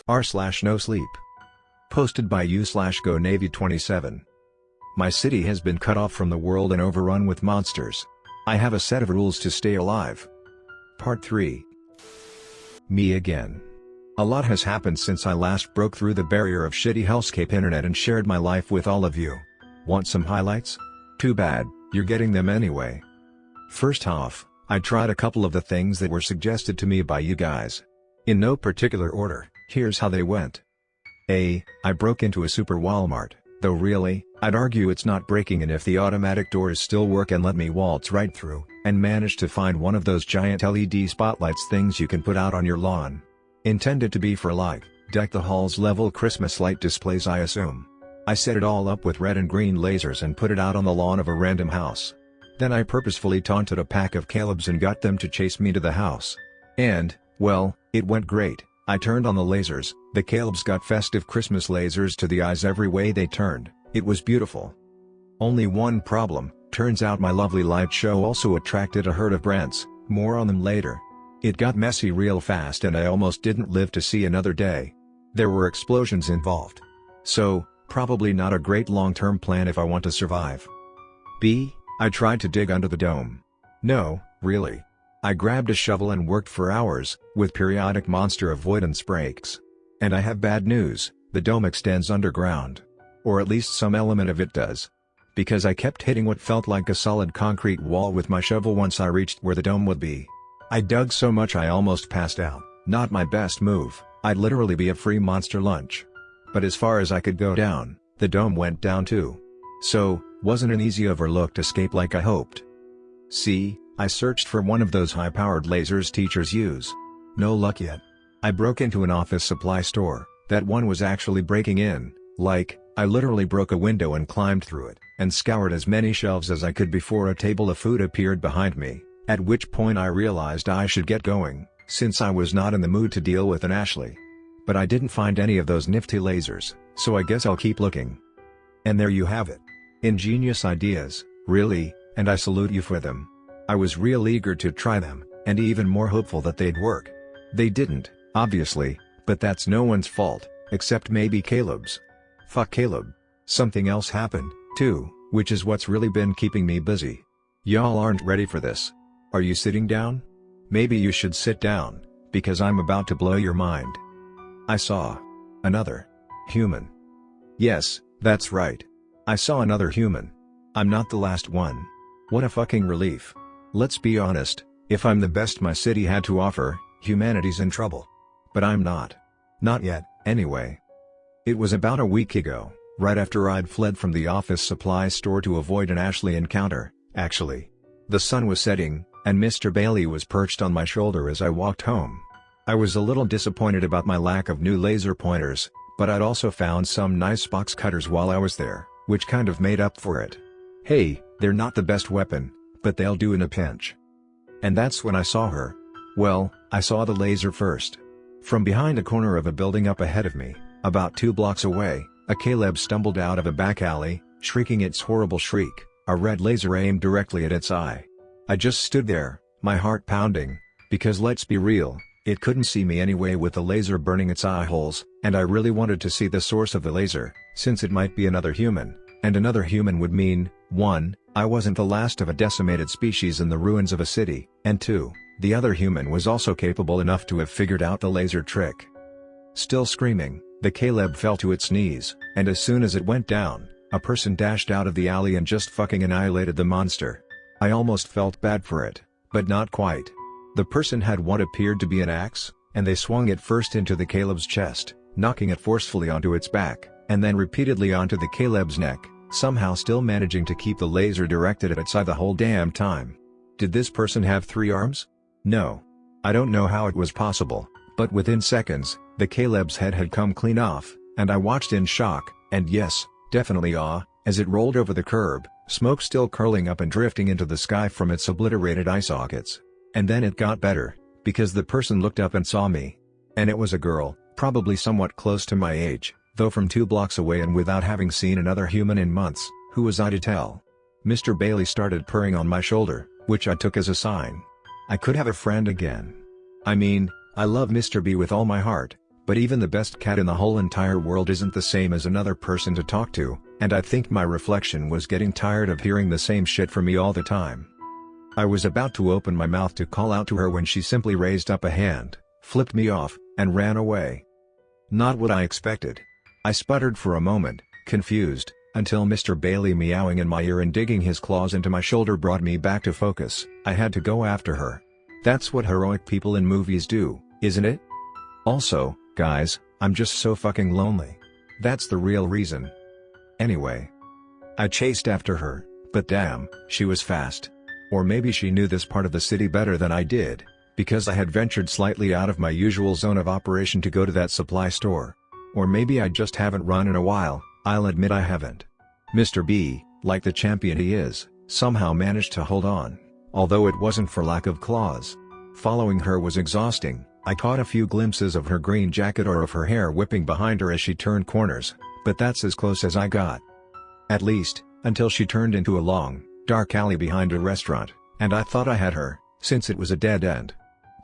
r/Nosleep. Posted by u/Go Navy 27. My city has been cut off from the world and overrun with monsters. I have a set of rules to stay alive. Part 3. Me again. A lot has happened since I last broke through the barrier of shitty hellscape internet and shared my life with all of you. Want some highlights? Too bad, you're getting them anyway. First off, I tried a couple of the things that were suggested to me by you guys. In no particular order, here's how they went. A. I broke into a super Walmart, though really, I'd argue it's not breaking in if the automatic doors still work and let me waltz right through, and managed to find one of those giant LED spotlights things you can put out on your lawn. Intended to be for like, deck the halls level Christmas light displays I assume. I set it all up with red and green lasers and put it out on the lawn of a random house. Then I purposefully taunted a pack of Calebs and got them to chase me to the house. And, well, it went great. I turned on the lasers, the Calebs got festive Christmas lasers to the eyes every way they turned, it was beautiful. Only one problem, turns out my lovely light show also attracted a herd of Brents, more on them later. It got messy real fast and I almost didn't live to see another day. There were explosions involved. So, probably not a great long-term plan if I want to survive. B. I tried to dig under the dome. No, really. I grabbed a shovel and worked for hours, with periodic monster avoidance breaks. And I have bad news, the dome extends underground. Or at least some element of it does. Because I kept hitting what felt like a solid concrete wall with my shovel once I reached where the dome would be. I dug so much I almost passed out, not my best move, I'd literally be a free monster lunch. But as far as I could go down, the dome went down too. So, wasn't an easy overlooked escape like I hoped. C. I searched for one of those high-powered lasers teachers use. No luck yet. I broke into an office supply store, that one was actually breaking in, like, I literally broke a window and climbed through it, and scoured as many shelves as I could before a table of food appeared behind me, at which point I realized I should get going, since I was not in the mood to deal with an Ashley. But I didn't find any of those nifty lasers, so I guess I'll keep looking. And there you have it. Ingenious ideas, really, and I salute you for them. I was real eager to try them, and even more hopeful that they'd work. They didn't, obviously, but that's no one's fault, except maybe Caleb's. Fuck Caleb. Something else happened, too, which is what's really been keeping me busy. Y'all aren't ready for this. Are you sitting down? Maybe you should sit down, because I'm about to blow your mind. I saw another human. Yes, that's right. I saw another human. I'm not the last one. What a fucking relief. Let's be honest, if I'm the best my city had to offer, humanity's in trouble. But I'm not. Not yet, anyway. It was about a week ago, right after I'd fled from the office supply store to avoid an Ashley encounter, actually. The sun was setting, and Mr. Bailey was perched on my shoulder as I walked home. I was a little disappointed about my lack of new laser pointers, but I'd also found some nice box cutters while I was there, which kind of made up for it. Hey, they're not the best weapon, but they'll do in a pinch. And that's when I saw her. Well, I saw the laser first. From behind a corner of a building up ahead of me, about 2 blocks away, a Caleb stumbled out of a back alley, shrieking its horrible shriek, a red laser aimed directly at its eye. I just stood there, my heart pounding, because let's be real, it couldn't see me anyway with the laser burning its eye holes, and I really wanted to see the source of the laser, since it might be another human, and another human would mean, 1, I wasn't the last of a decimated species in the ruins of a city, and 2, the other human was also capable enough to have figured out the laser trick. Still screaming, the Caleb fell to its knees, and as soon as it went down, a person dashed out of the alley and just fucking annihilated the monster. I almost felt bad for it, but not quite. The person had what appeared to be an axe, and they swung it first into the Caleb's chest, knocking it forcefully onto its back, and then repeatedly onto the Caleb's neck, somehow still managing to keep the laser directed at its eye the whole damn time. Did this person have 3 arms? No. I don't know how it was possible, but within seconds, the Caleb's head had come clean off, and I watched in shock, and yes, definitely awe, as it rolled over the curb, smoke still curling up and drifting into the sky from its obliterated eye sockets. And then it got better, because the person looked up and saw me. And it was a girl, probably somewhat close to my age, though from 2 blocks away and without having seen another human in months. Who was I to tell? Mr. Bailey started purring on my shoulder, which I took as a sign. I could have a friend again. I mean, I love Mr. B with all my heart, But even the best cat in the whole entire world isn't the same as another person to talk to, and I think my reflection was getting tired of hearing the same shit from me all the time. I was about to open my mouth to call out to her when she simply raised up a hand, flipped me off, and ran away. Not what I expected. I sputtered for a moment, confused, until Mr. Bailey meowing in my ear and digging his claws into my shoulder brought me back to focus. I had to go after her. That's what heroic people in movies do, isn't it? Also, guys, I'm just so fucking lonely. That's the real reason. Anyway. I chased after her, but damn, she was fast. Or maybe she knew this part of the city better than I did, because I had ventured slightly out of my usual zone of operation to go to that supply store. Or maybe I just haven't run in a while. I'll admit I haven't. Mr. B, like the champion he is, somehow managed to hold on, although it wasn't for lack of claws. Following her was exhausting. I caught a few glimpses of her green jacket or of her hair whipping behind her as she turned corners, but that's as close as I got. At least, until she turned into a long, dark alley behind a restaurant, and I thought I had her, since it was a dead end.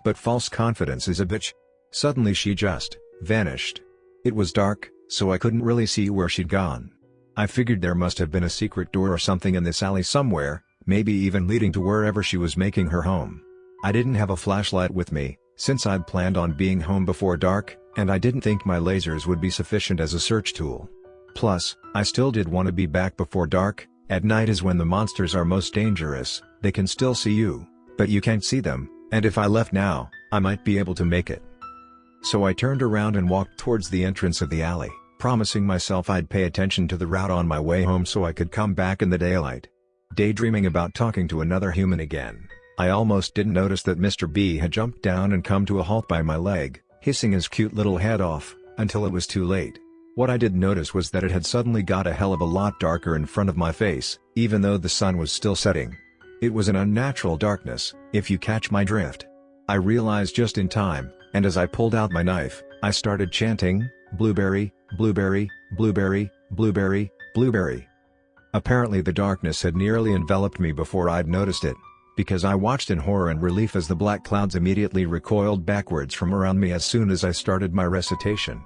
But false confidence is a bitch. Suddenly she just vanished. It was dark, so I couldn't really see where she'd gone. I figured there must have been a secret door or something in this alley somewhere, maybe even leading to wherever she was making her home. I didn't have a flashlight with me, since I'd planned on being home before dark, and I didn't think my lasers would be sufficient as a search tool. Plus, I still did want to be back before dark. At night is when the monsters are most dangerous. They can still see you, but you can't see them, and if I left now, I might be able to make it. So I turned around and walked towards the entrance of the alley, promising myself I'd pay attention to the route on my way home so I could come back in the daylight. Daydreaming about talking to another human again, I almost didn't notice that Mr. B had jumped down and come to a halt by my leg, hissing his cute little head off, until it was too late. What I did notice was that it had suddenly got a hell of a lot darker in front of my face, even though the sun was still setting. It was an unnatural darkness, if you catch my drift. I realized just in time, and as I pulled out my knife, I started chanting, "Blueberry, blueberry, blueberry, blueberry, blueberry." Apparently the darkness had nearly enveloped me before I'd noticed it, because I watched in horror and relief as the black clouds immediately recoiled backwards from around me as soon as I started my recitation.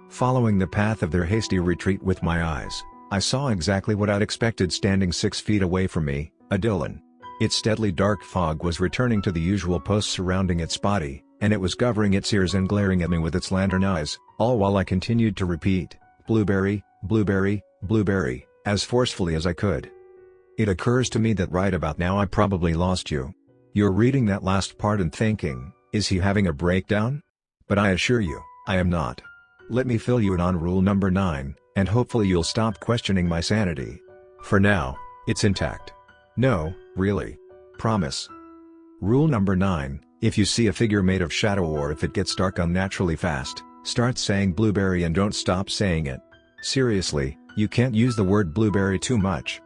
Following the path of their hasty retreat with my eyes, I saw exactly what I'd expected standing 6 feet away from me, a Dylan. Its deadly dark fog was returning to the usual posts surrounding its body, and it was covering its ears and glaring at me with its lantern eyes, all while I continued to repeat, "Blueberry, blueberry, blueberry," as forcefully as I could. It occurs to me that right about now I probably lost you. You're reading that last part and thinking, is he having a breakdown? But I assure you, I am not. Let me fill you in on rule number 9, and hopefully you'll stop questioning my sanity. For now, it's intact. No, really. Promise. Rule number 9, if you see a figure made of shadow or if it gets dark unnaturally fast, start saying blueberry and don't stop saying it. Seriously, you can't use the word blueberry too much.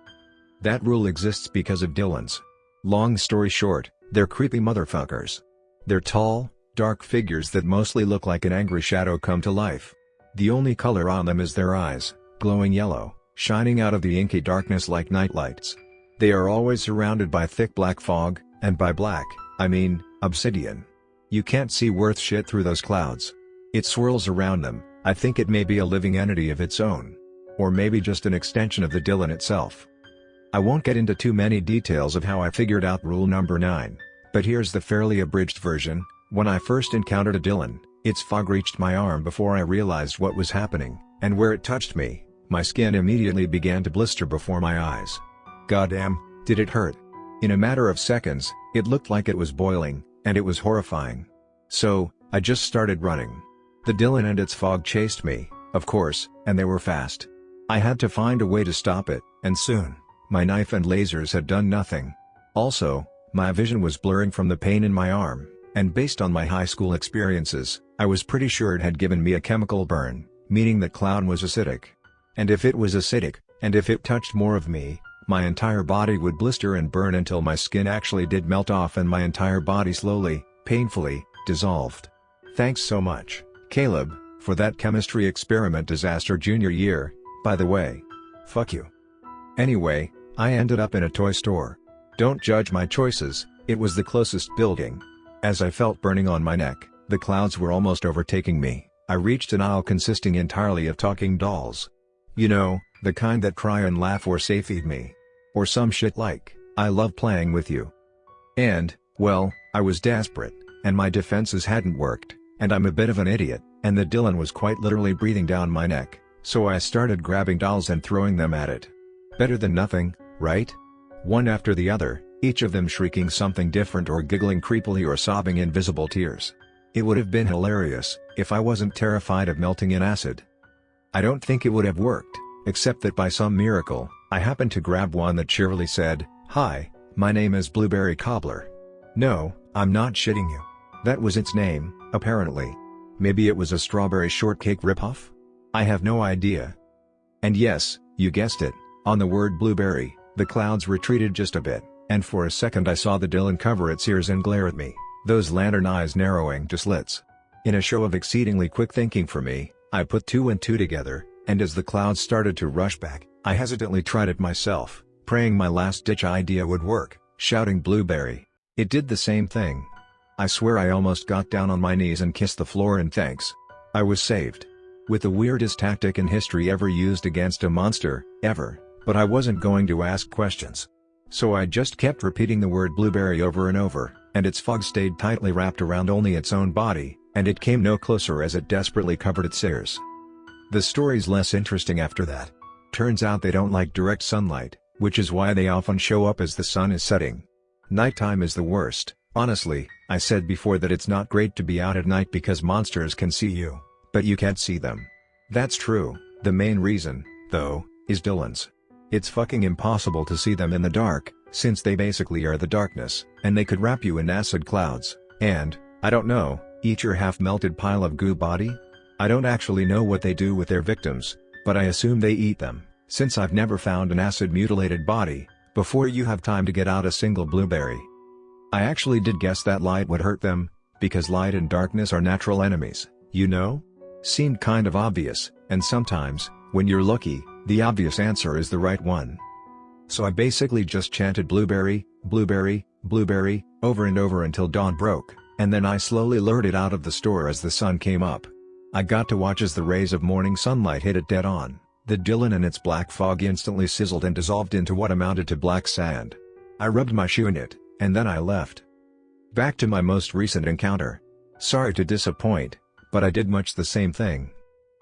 That rule exists because of Dylans. Long story short, they're creepy motherfuckers. They're tall, dark figures that mostly look like an angry shadow come to life. The only color on them is their eyes, glowing yellow, shining out of the inky darkness like nightlights. They are always surrounded by thick black fog, and by black, I mean, obsidian. You can't see worth shit through those clouds. It swirls around them. I think it may be a living entity of its own. Or maybe just an extension of the Dylan itself. I won't get into too many details of how I figured out rule number 9, but here's the fairly abridged version. When I first encountered a Dylan, its fog reached my arm before I realized what was happening, and where it touched me, my skin immediately began to blister before my eyes. Goddamn, did it hurt. In a matter of seconds, it looked like it was boiling, and it was horrifying. So, I just started running. The Dylan and its fog chased me, of course, and they were fast. I had to find a way to stop it, and soon, my knife and lasers had done nothing. Also, my vision was blurring from the pain in my arm. And based on my high school experiences, I was pretty sure it had given me a chemical burn, meaning that clown was acidic. And if it was acidic, and if it touched more of me, my entire body would blister and burn until my skin actually did melt off and my entire body slowly, painfully, dissolved. Thanks so much, Caleb, for that chemistry experiment disaster junior year, by the way. Fuck you. Anyway, I ended up in a toy store. Don't judge my choices, it was the closest building. As I felt burning on my neck, the clouds were almost overtaking me. I reached an aisle consisting entirely of talking dolls. You know, the kind that cry and laugh or say feed me. Or some shit like, I love playing with you. And, well, I was desperate, and my defenses hadn't worked, and I'm a bit of an idiot, and the Dylan was quite literally breathing down my neck, so I started grabbing dolls and throwing them at it. Better than nothing, right? One after the other, each of them shrieking something different or giggling creepily or sobbing invisible tears. It would have been hilarious, if I wasn't terrified of melting in acid. I don't think it would have worked, except that by some miracle, I happened to grab one that cheerily said, "Hi, my name is Blueberry Cobbler." No, I'm not shitting you. That was its name, apparently. Maybe it was a strawberry shortcake ripoff? I have no idea. And yes, you guessed it, on the word blueberry, the clouds retreated just a bit, and for a second I saw the Dylan cover its ears and glare at me, those lantern eyes narrowing to slits. In a show of exceedingly quick thinking for me, I put two and two together, and as the clouds started to rush back, I hesitantly tried it myself, praying my last-ditch idea would work, shouting blueberry. It did the same thing. I swear I almost got down on my knees and kissed the floor in thanks. I was saved. With the weirdest tactic in history ever used against a monster, ever, but I wasn't going to ask questions. So I just kept repeating the word blueberry over and over, and its fog stayed tightly wrapped around only its own body, and it came no closer as it desperately covered its ears. The story's less interesting after that. Turns out they don't like direct sunlight, which is why they often show up as the sun is setting. Nighttime is the worst. Honestly, I said before that it's not great to be out at night because monsters can see you, but you can't see them. That's true. The main reason, though, is Dylan's. It's fucking impossible to see them in the dark, since they basically are the darkness, and they could wrap you in acid clouds, and, I don't know, eat your half-melted pile of goo body? I don't actually know what they do with their victims, but I assume they eat them, since I've never found an acid-mutilated body, before you have time to get out a single blueberry. I actually did guess that light would hurt them, because light and darkness are natural enemies, you know? Seemed kind of obvious, and sometimes, when you're lucky, the obvious answer is the right one. So I basically just chanted blueberry, blueberry, blueberry, over and over until dawn broke, and then I slowly lured it out of the store as the sun came up. I got to watch as the rays of morning sunlight hit it dead on. The Dylan and its black fog instantly sizzled and dissolved into what amounted to black sand. I rubbed my shoe in it, and then I left. Back to my most recent encounter. Sorry to disappoint, but I did much the same thing.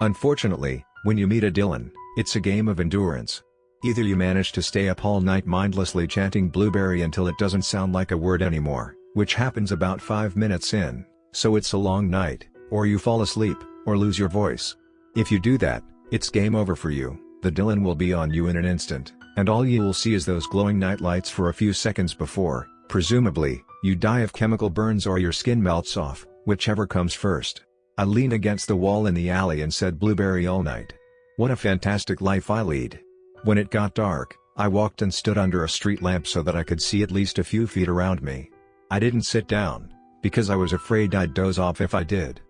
Unfortunately, when you meet a Dylan, it's a game of endurance. Either you manage to stay up all night mindlessly chanting blueberry until it doesn't sound like a word anymore, which happens about 5 minutes in, so it's a long night, or you fall asleep, or lose your voice. If you do that, it's game over for you. The Dylan will be on you in an instant, and all you will see is those glowing night lights for a few seconds before, presumably, you die of chemical burns or your skin melts off, whichever comes first. I leaned against the wall in the alley and said blueberry all night. What a fantastic life I lead. When it got dark, I walked and stood under a street lamp so that I could see at least a few feet around me. I didn't sit down, because I was afraid I'd doze off if I did.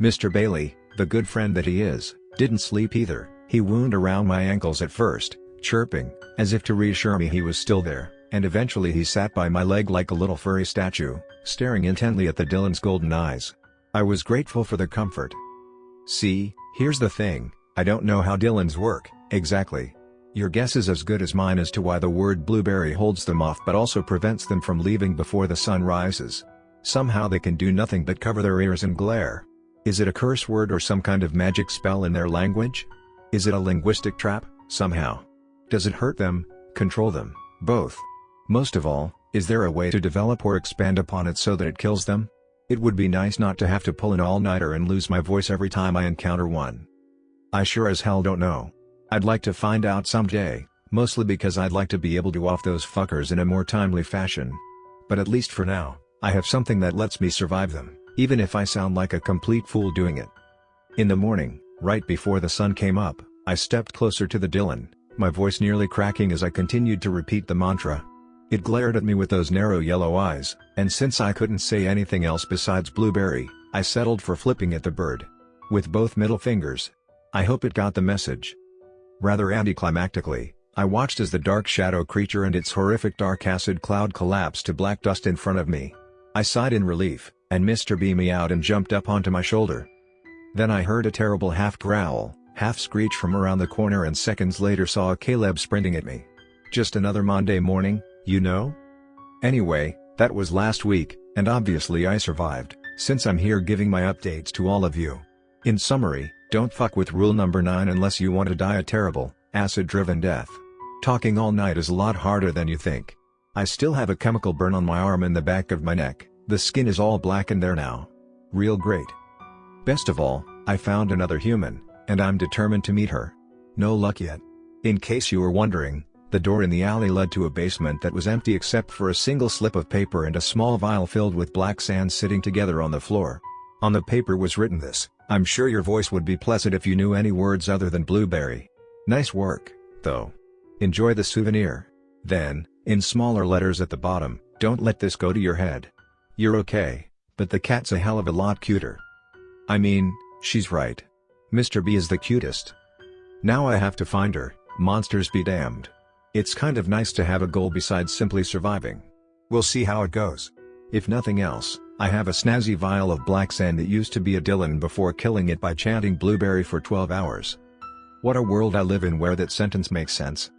Mr. Bailey, the good friend that he is, didn't sleep either. He wound around my ankles at first, chirping, as if to reassure me he was still there, and eventually he sat by my leg like a little furry statue, staring intently at the Dylan's golden eyes. I was grateful for the comfort. See, here's the thing, I don't know how Dylans work, exactly. Your guess is as good as mine as to why the word blueberry holds them off but also prevents them from leaving before the sun rises. Somehow they can do nothing but cover their ears and glare. Is it a curse word or some kind of magic spell in their language? Is it a linguistic trap, somehow? Does it hurt them, control them, both? Most of all, is there a way to develop or expand upon it so that it kills them? It would be nice not to have to pull an all-nighter and lose my voice every time I encounter one. I sure as hell don't know. I'd like to find out someday, mostly because I'd like to be able to off those fuckers in a more timely fashion. But at least for now, I have something that lets me survive them, even if I sound like a complete fool doing it. In the morning, right before the sun came up, I stepped closer to the Dylan, my voice nearly cracking as I continued to repeat the mantra. It glared at me with those narrow yellow eyes, and since I couldn't say anything else besides blueberry, I settled for flipping at the bird. With both middle fingers. I hope it got the message. Rather anticlimactically, I watched as the dark shadow creature and its horrific dark acid cloud collapsed to black dust in front of me. I sighed in relief, and Mr. B meowed and jumped up onto my shoulder. Then I heard a terrible half growl, half screech from around the corner and seconds later saw a Caleb sprinting at me. Just another Monday morning, you know? Anyway, that was last week, and obviously I survived, since I'm here giving my updates to all of you. In summary, don't fuck with rule number 9 unless you want to die a terrible, acid-driven death. Talking all night is a lot harder than you think. I still have a chemical burn on my arm and the back of my neck, the skin is all blackened there now. Real great. Best of all, I found another human, and I'm determined to meet her. No luck yet. In case you were wondering, the door in the alley led to a basement that was empty except for a single slip of paper and a small vial filled with black sand sitting together on the floor. On the paper was written this: "I'm sure your voice would be pleasant if you knew any words other than blueberry. Nice work, though. Enjoy the souvenir." Then, in smaller letters at the bottom, "Don't let this go to your head. You're okay, but the cat's a hell of a lot cuter." I mean, she's right. Mr. B is the cutest. Now I have to find her, monsters be damned. It's kind of nice to have a goal besides simply surviving. We'll see how it goes. If nothing else, I have a snazzy vial of black sand that used to be a Dylan before killing it by chanting blueberry for 12 hours. What a world I live in where that sentence makes sense.